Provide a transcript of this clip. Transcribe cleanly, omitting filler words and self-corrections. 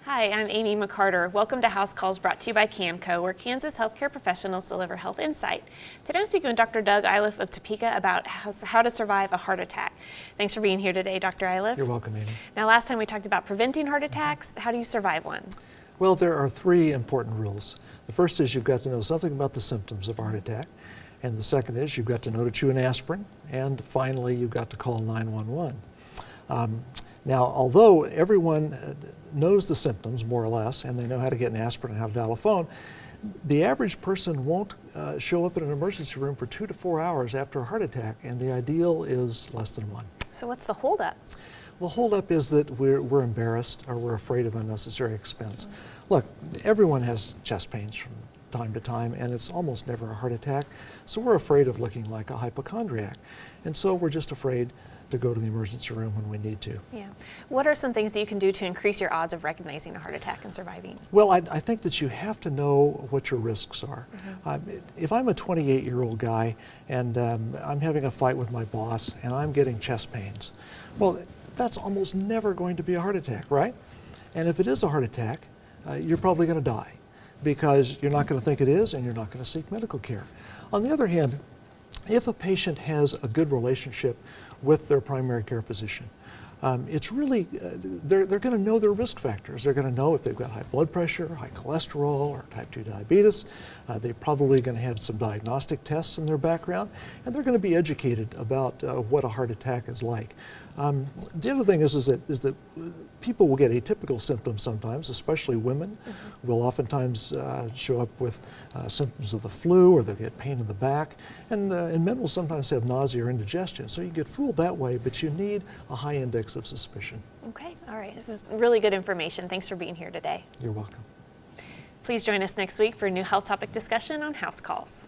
Hi, I'm Amy McCarter. Welcome to House Calls, brought to you by KaMMCO, where Kansas healthcare professionals deliver health insight. Today I'm speaking with Dr. Doug Iliff of Topeka about how to survive a heart attack. Thanks for being here today, Dr. Iliff. You're welcome, Amy. Now, last time we talked about preventing heart attacks. How do you survive one? Well, there are three important rules. The first is you've got to know something about the symptoms of a heart attack. And the second is you've got to know to chew an aspirin. And finally, you've got to call 911. Now, although everyone knows the symptoms, more or less, and they know how to get an aspirin and how to dial a phone, the average person won't show up in an emergency room for 2 to 4 hours after a heart attack, and the ideal is less than 1. So what's the holdup? The holdup is that we're embarrassed or we're afraid of unnecessary expense. Look, everyone has chest pains from time to time, and it's almost never a heart attack, so we're afraid of looking like a hypochondriac. And so we're just afraid to go to the emergency room when we need to. Yeah. What are some things that you can do to increase your odds of recognizing a heart attack and surviving? Well, I think that you have to know what your risks are. If I'm a 28-year-old guy and I'm having a fight with my boss and I'm getting chest pains, well, that's almost never going to be a heart attack, right? And if it is a heart attack, you're probably going to die because you're not going to think it is and you're not going to seek medical care. On the other hand, if a patient has a good relationship with their primary care physician, it's really, they're going to know their risk factors. They're going to know if they've got high blood pressure, high cholesterol, or type 2 diabetes. They're probably going to have some diagnostic tests in their background, and they're going to be educated about what a heart attack is like. The other thing is that people will get atypical symptoms sometimes, especially women will oftentimes show up with symptoms of the flu, or they'll get pain in the back, and men will sometimes have nausea or indigestion. So you get fooled that way, but you need a high index of suspicion. Okay, all right. This is really good information. Thanks for being here today. You're welcome. Please join us next week for a new health topic discussion on House Calls.